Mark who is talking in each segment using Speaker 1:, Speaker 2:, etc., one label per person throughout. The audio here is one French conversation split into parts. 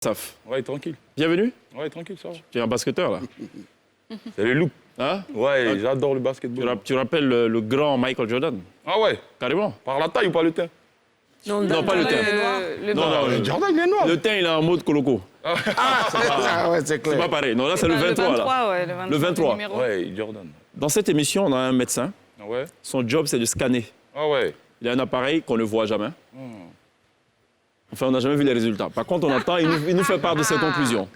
Speaker 1: Saf.
Speaker 2: Ouais, tranquille.
Speaker 1: Bienvenue.
Speaker 2: Ouais, tranquille, ça va.
Speaker 1: Tu es un basketteur, là.
Speaker 2: C'est le look.
Speaker 1: Hein?
Speaker 2: Ouais, j'adore le basketball.
Speaker 1: Tu rappelles le grand Michael Jordan?
Speaker 2: Ah ouais?
Speaker 1: Carrément.
Speaker 2: Par la taille ou par le teint?
Speaker 1: Non, pas le teint. Non,
Speaker 2: Jordan, il est noir.
Speaker 1: le teint, il est en mode coloco.
Speaker 3: Ah ouais, c'est
Speaker 1: C'est
Speaker 3: clair.
Speaker 1: pas pareil. Non, là, c'est le 23, là.
Speaker 4: Ouais,
Speaker 1: Le 23.
Speaker 4: numéro.
Speaker 2: Ouais, Jordan.
Speaker 1: Dans cette émission, on a un médecin.
Speaker 2: Ah ouais?
Speaker 1: Son job, c'est de scanner.
Speaker 2: Ah ouais.
Speaker 1: Il a un appareil qu'on ne voit jamais. Enfin, on n'a jamais vu les résultats. Par contre, on attend, il nous fait part de ses conclusions.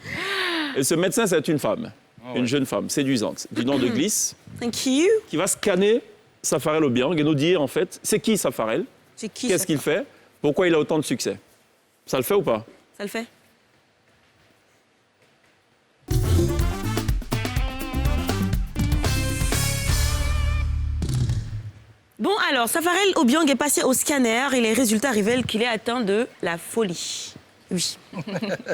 Speaker 1: Et ce médecin, c'est une femme. Une jeune femme séduisante, du nom de Glisse,
Speaker 5: Thank you.
Speaker 1: qui va scanner Safarel Obiang et nous dire, en fait, c'est qui Safarel,
Speaker 5: C'est qui
Speaker 1: qu'est-ce
Speaker 5: ça
Speaker 1: qu'il fait, pourquoi il a autant de succès. Ça le fait ou pas?
Speaker 5: Ça le fait? Bon alors, Safarel Obiang est passé au scanner et les résultats révèlent qu'il est atteint de la folie. Oui.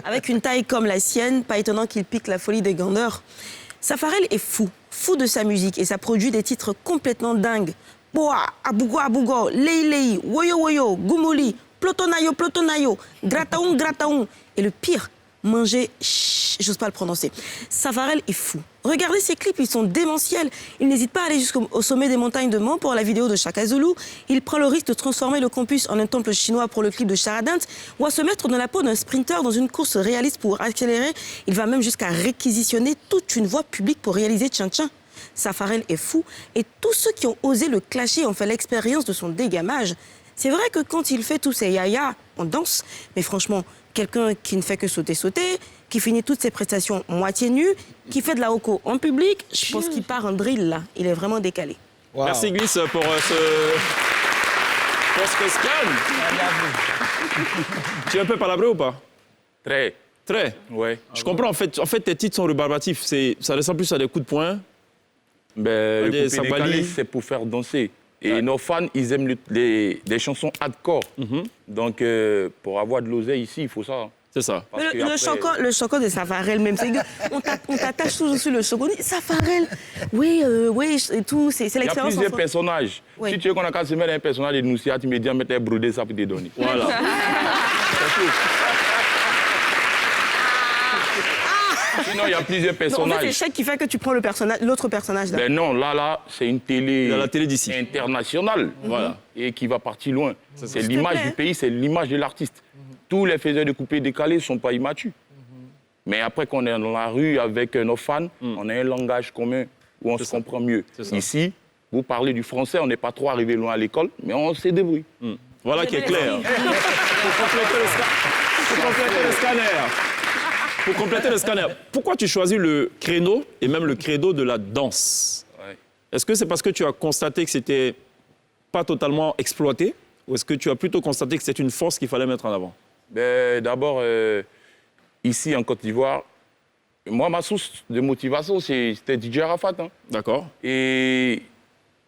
Speaker 5: Avec une taille comme la sienne, pas étonnant qu'il pique la folie des grandeurs. Safarel est fou, fou de sa musique et ça produit des titres complètement dingues. Boa, Abugo Abugo, Lei Lei, Woyo Woyo, Gumuli, Plotonayo Plotonayo, Grataoun Grataoun. Et le pire, manger, j'ose pas le prononcer. Safarel est fou. Regardez ses clips, ils sont démentiels. Il n'hésite pas à aller jusqu'au sommet des montagnes de Mont pour la vidéo de Chaka Zulu. Il prend le risque de transformer le campus en un temple chinois pour le clip de Charadint ou à se mettre dans la peau d'un sprinter dans une course réaliste pour accélérer. Il va même jusqu'à réquisitionner toute une voie publique pour réaliser Tchin-Tchin. Safarel est fou et tous ceux qui ont osé le clasher ont fait l'expérience de son dégamage. C'est vrai que quand il fait tous ses yaya, on danse, mais franchement, quelqu'un qui ne fait que sauter, qui finit toutes ses prestations moitié nues, qui fait de la hoco en public, je pense qu'il part en drill là. Il est vraiment décalé.
Speaker 3: Wow.
Speaker 1: Merci Glisse pour ce scan. Tu es un peu palabré ou pas?
Speaker 2: Très.
Speaker 1: Très.
Speaker 2: Ouais.
Speaker 1: Je comprends, en fait, tes titres sont rébarbatifs. Ça ressemble plus à des coups de poing.
Speaker 2: Ben, le
Speaker 1: Des
Speaker 2: coupé décalé,
Speaker 1: Sabali.
Speaker 2: c'est pour faire danser. Et nos fans, ils aiment les chansons hardcore. Donc, pour avoir de l'oseille ici, il faut ça.
Speaker 1: C'est ça.
Speaker 2: Parce que
Speaker 5: Le
Speaker 2: après-
Speaker 5: choco de Safarel même, c'est que on t'attache toujours sur le choco. On dit, Safarel, oui, et tout, c'est
Speaker 2: Il y a
Speaker 5: l'expérience.
Speaker 2: plusieurs personnages.
Speaker 5: Oui.
Speaker 2: Si tu veux qu'on a qu'à se mettre un personnage de Noussia, tu me dis à mettre brodé ça pour te donner.
Speaker 1: Voilà.
Speaker 2: Sinon, il y a plusieurs
Speaker 5: En fait, c'est
Speaker 2: personnages.
Speaker 5: Chèque qui fait que tu prends l'autre personnage là.
Speaker 2: Ben non, là, c'est une télé,
Speaker 1: Dans la télé d'ici.
Speaker 2: internationale.
Speaker 1: Voilà.
Speaker 2: Et qui va partir loin. C'est
Speaker 5: S'il te
Speaker 2: l'image
Speaker 5: plaît.
Speaker 2: du pays, c'est l'image de l'artiste. Tous les faiseurs de coupés décalés ne sont pas immatures. Mais après qu'on est dans la rue avec nos fans, on a un langage commun où on se comprend mieux.
Speaker 1: ça.
Speaker 2: Ici, vous parlez du français, on n'est pas trop arrivé loin à l'école, mais on s'est débrouillé.
Speaker 1: Voilà qui est clair. Pour compléter le scanner, pourquoi tu choisis le créneau et même le credo de la danse?
Speaker 2: Ouais.
Speaker 1: Est-ce que c'est parce que tu as constaté que c'était pas totalement exploité ou est-ce que tu as plutôt constaté que c'est une force qu'il fallait mettre en avant?
Speaker 2: Ben, d'abord, ici en Côte d'Ivoire, moi, ma source de motivation, c'était DJ Arafat. Hein.
Speaker 1: D'accord.
Speaker 2: Et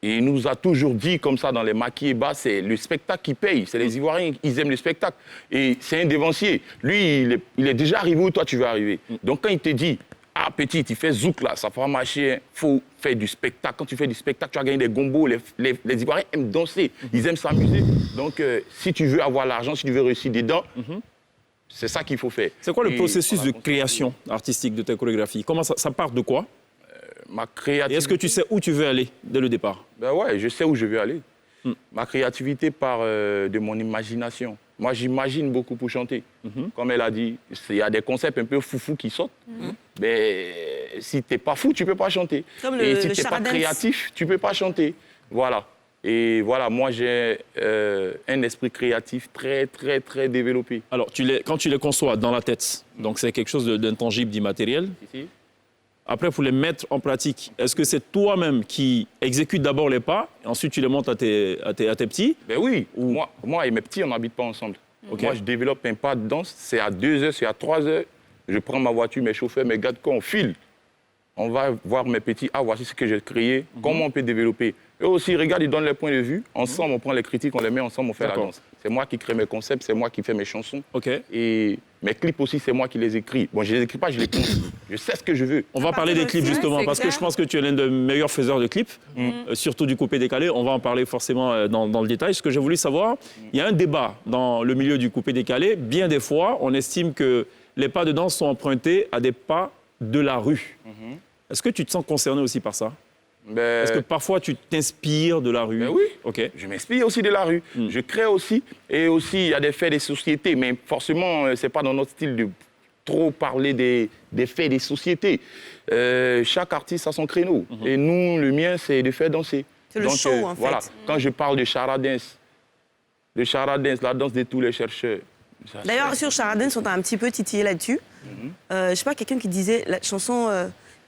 Speaker 2: il nous a toujours dit, comme ça, dans les maquis et bas, c'est le spectacle qui paye. C'est les Ivoiriens, ils aiment le spectacle. Et c'est un dévancier. Lui, il est déjà arrivé où toi, tu veux arriver. Donc, quand il te dit, ah, petit, tu fais zouk, là, ça fera marcher, il faut faire du spectacle. Quand tu fais du spectacle, tu vas gagner des gombos. Les Ivoiriens aiment danser, ils aiment s'amuser. Donc, si tu veux avoir l'argent, si tu veux réussir dedans, c'est ça qu'il faut faire.
Speaker 1: C'est quoi le
Speaker 2: Et
Speaker 1: processus
Speaker 2: voilà,
Speaker 1: de création artistique de tes chorégraphies? Comment ça part de quoi?
Speaker 2: Ma
Speaker 1: Et
Speaker 2: créativité...
Speaker 1: est-ce que tu sais où tu veux aller dès le départ?
Speaker 2: Ben ouais, je sais où je veux aller. Ma créativité part de mon imagination. Moi, j'imagine beaucoup pour chanter. Comme elle a dit, il y a des concepts un peu foufou qui sortent. Mais si tu n'es pas fou, tu ne peux pas chanter.
Speaker 5: Comme
Speaker 2: Et
Speaker 5: le
Speaker 2: si tu n'es pas
Speaker 5: charadance.
Speaker 2: créatif, tu ne peux pas chanter. Voilà. Et voilà, moi, j'ai un esprit créatif très, très, très développé.
Speaker 1: Alors, quand tu les conçois dans la tête, donc c'est quelque chose d'intangible, d'immatériel.
Speaker 2: Ici.
Speaker 1: Après, pour les mettre en pratique, est-ce que c'est toi-même qui exécutes d'abord les pas, et ensuite tu les montes à tes petits?
Speaker 2: Ben oui, moi et mes petits, on n'habite pas ensemble. Moi, je développe un pas de danse, c'est à 2 heures, c'est à 3 heures. Je prends ma voiture, mes chauffeurs, mes gars de corps, on file. On va voir mes petits, ah, voici ce que j'ai créé, comment on peut développer. Eux aussi, regarde, ils donnent les points de vue. Ensemble, on prend les critiques, on les met ensemble, on fait la
Speaker 1: D'accord.
Speaker 2: danse. C'est moi qui crée mes concepts, c'est moi qui fais mes chansons.
Speaker 1: OK.
Speaker 2: Et mes clips aussi, c'est moi qui les écris. Bon, je les écris pas, je les pense. Je sais ce que je veux.
Speaker 1: On va parler des clips
Speaker 4: aussi,
Speaker 1: justement,
Speaker 4: c'est
Speaker 1: parce que
Speaker 4: clair.
Speaker 1: je pense que tu es l'un des meilleurs faiseurs de clips, surtout du coupé décalé. On va en parler forcément dans le détail. Ce que j'ai voulu savoir, il y a un débat dans le milieu du coupé décalé. Bien des fois, on estime que les pas de danse sont empruntés à des pas de la rue. Est-ce que tu te sens concerné aussi par ça?
Speaker 2: Ben,
Speaker 1: Est-ce que parfois tu t'inspires de la rue?
Speaker 2: ben oui.
Speaker 1: OK.
Speaker 2: Je m'inspire aussi de la rue. Je crée aussi. Et aussi, il y a des faits des sociétés. Mais forcément, ce n'est pas dans notre style de trop parler des faits des sociétés. Chaque artiste a son créneau. Et nous, le mien, c'est de faire danser.
Speaker 5: C'est le show, en fait.
Speaker 2: Voilà. Quand je parle de charadance, la danse de tous les chercheurs. ça,
Speaker 5: D'ailleurs,
Speaker 2: c'est-
Speaker 5: sur Charadance, on t'a un petit peu titillé là-dessus. Je sais pas, quelqu'un qui disait la chanson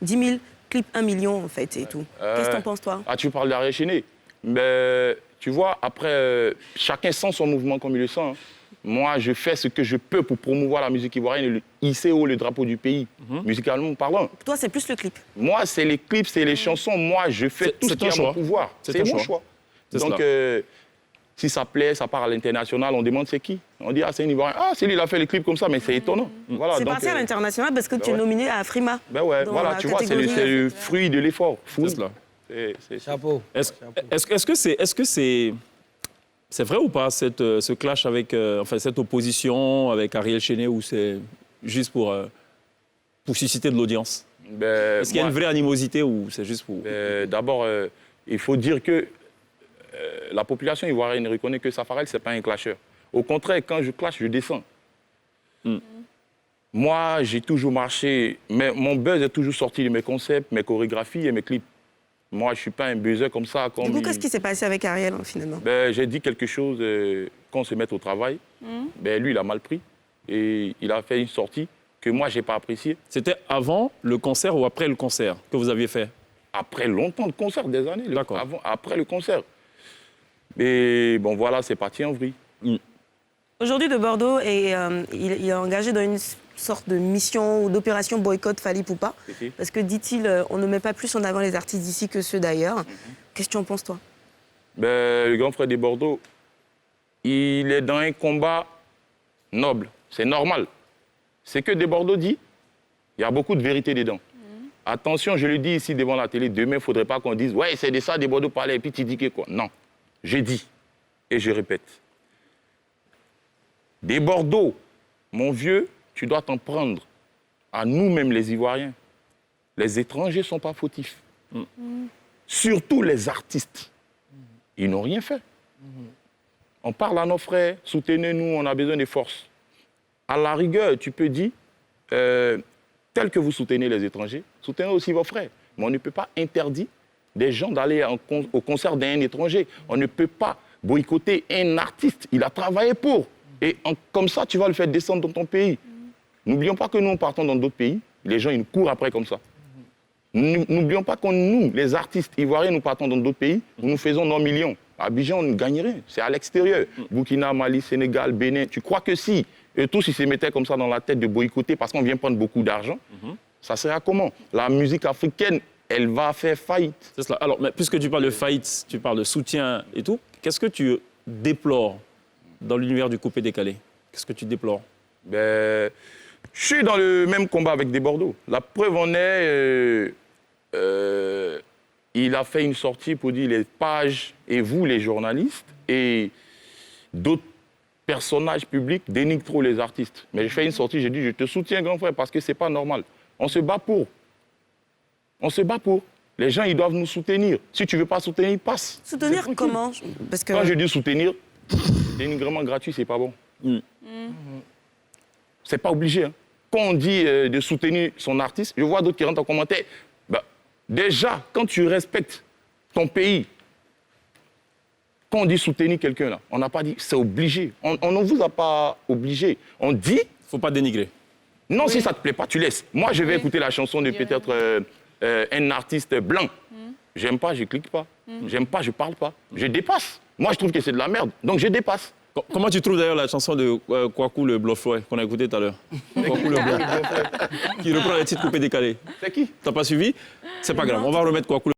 Speaker 5: 10 000, clip 1 million, en fait, et tout. Qu'est-ce que t'en penses, toi?
Speaker 2: Ah, tu parles d'Ariel Chéné. Mais tu vois, après, chacun sent son mouvement comme il le sent. Hein. Moi, je fais ce que je peux pour promouvoir la musique ivoirienne et hisser haut le drapeau du pays, musicalement parlant.
Speaker 5: Toi, c'est plus le clip.
Speaker 2: Moi, c'est les clips, c'est les chansons. Moi, je fais tout ce
Speaker 1: c'est
Speaker 2: qui est
Speaker 1: ton
Speaker 2: à mon
Speaker 1: choix.
Speaker 2: pouvoir.
Speaker 1: C'est
Speaker 2: C'est
Speaker 1: ton
Speaker 2: mon
Speaker 1: choix.
Speaker 2: choix.
Speaker 1: C'est
Speaker 2: Donc,
Speaker 1: cela.
Speaker 2: si ça plaît, ça part à l'international, on demande c'est qui. On dit, ah, c'est un Ivoirien. Ah, c'est lui, il a fait les clips comme ça, mais c'est étonnant. Voilà,
Speaker 5: C'est
Speaker 2: donc,
Speaker 5: parti à l'international parce que tu es
Speaker 2: ouais.
Speaker 5: nominé à Frima.
Speaker 2: ben ouais,
Speaker 5: dans
Speaker 2: voilà,
Speaker 5: la
Speaker 2: tu vois, c'est
Speaker 5: catégorie,
Speaker 2: le fruit de l'effort.
Speaker 1: C'est cela.
Speaker 3: Chapeau.
Speaker 1: Est-ce que c'est vrai ou pas, ce clash avec, enfin, cette opposition avec Ariel Chéné, ou c'est juste pour susciter de l'audience?
Speaker 2: Ben,
Speaker 1: Est-ce qu'il y a
Speaker 2: moi,
Speaker 1: une vraie animosité ou c'est juste pour...
Speaker 2: D'abord, il faut dire que la population ivoirienne reconnaît que Safarel, ce n'est pas un clasheur. Au contraire, quand je clash, je descends. Moi, j'ai toujours marché, mais mon buzz est toujours sorti de mes concepts, mes chorégraphies et mes clips. Moi, je ne suis pas un buzzer comme ça.
Speaker 5: Du coup, qu'est-ce qui s'est passé avec Ariel, finalement?
Speaker 2: J'ai dit quelque chose qu'on se mette au travail. Lui, il a mal pris. Et il a fait une sortie que moi, je n'ai pas appréciée.
Speaker 1: C'était avant le concert ou après le concert que vous aviez fait?
Speaker 2: Après longtemps de concert, des années.
Speaker 1: D'accord.
Speaker 2: Après le concert. Et bon, voilà, c'est parti en vrille.
Speaker 5: Aujourd'hui, de Bordeaux, et, il est engagé dans une sorte de mission ou d'opération boycott Fally Poupa.
Speaker 2: Ok.
Speaker 5: Parce que, dit-il, on ne met pas plus en avant les artistes d'ici que ceux d'ailleurs. Qu'est-ce que tu en penses, toi?
Speaker 2: Le grand frère de Bordeaux, il est dans un combat noble. C'est normal. C'est que de Bordeaux dit, il y a beaucoup de vérité dedans. Attention, je le dis ici devant la télé, demain, il ne faudrait pas qu'on dise « Ouais, c'est de ça, de Bordeaux parlait, et puis tu dis que quoi ?» Non, j'ai dit, et je répète. Des Bordeaux, mon vieux, tu dois t'en prendre à nous-mêmes les Ivoiriens. Les étrangers ne sont pas fautifs. Surtout les artistes. Ils n'ont rien fait. On parle à nos frères, soutenez-nous, on a besoin de force. À la rigueur, tu peux dire, tel que vous soutenez les étrangers, soutenez aussi vos frères. Mais on ne peut pas interdire des gens d'aller au concert d'un étranger. On ne peut pas boycotter un artiste. Il a travaillé pour. Et comme ça, tu vas le faire descendre dans ton pays. N'oublions pas que nous, partons dans d'autres pays. Les gens, ils nous courent après comme ça. N'oublions pas que nous, les artistes ivoiriens, nous partons dans d'autres pays où nous faisons nos millions. À Abidjan, on ne gagne rien. C'est à l'extérieur. Burkina, Mali, Sénégal, Bénin. Tu crois que si eux tous, ils se mettaient comme ça dans la tête de boycotter parce qu'on vient prendre beaucoup d'argent, ça serait à comment? La musique africaine, elle va faire faillite.
Speaker 1: C'est cela. Alors, mais puisque tu parles de faillite, tu parles de soutien et tout, qu'est-ce que tu déplores dans l'univers du coupé-décalé? Qu'est-ce que tu déplores?
Speaker 2: Je suis dans le même combat avec des Bordeaux. La preuve en est, il a fait une sortie pour dire les pages et vous, les journalistes, et d'autres personnages publics dénigrent trop les artistes. Mais je fais une sortie, je dis, je te soutiens, grand frère, parce que ce n'est pas normal. On se bat pour. On se bat pour. Les gens, ils doivent nous soutenir. Si tu ne veux pas soutenir, passe.
Speaker 5: Soutenir
Speaker 2: C'est tranquille.
Speaker 5: comment? Parce que...
Speaker 2: Quand je dis soutenir, dénigrement gratuit, c'est pas bon. C'est pas obligé. Hein. Quand on dit de soutenir son artiste, je vois d'autres qui rentrent en commentaire. Déjà, quand tu respectes ton pays, quand on dit soutenir quelqu'un, là, on n'a pas dit c'est obligé. On ne vous a pas obligé. On dit...
Speaker 1: Il ne faut pas dénigrer.
Speaker 2: Non, si ça ne te plaît pas, tu laisses. Moi, je vais écouter la chanson de peut-être un artiste blanc. J'aime pas, je clique pas. J'aime pas, je parle pas. Je dépasse. Moi, je trouve que c'est de la merde. Donc, je dépasse.
Speaker 1: Comment tu trouves d'ailleurs la chanson de Kwaku le Blofouet qu'on a écoutée tout à l'heure? Kwaku le Blofouet, qui reprend les titres coupés-décalés.
Speaker 2: C'est qui?
Speaker 1: T'as pas suivi? C'est pas grave, on va remettre Kwaku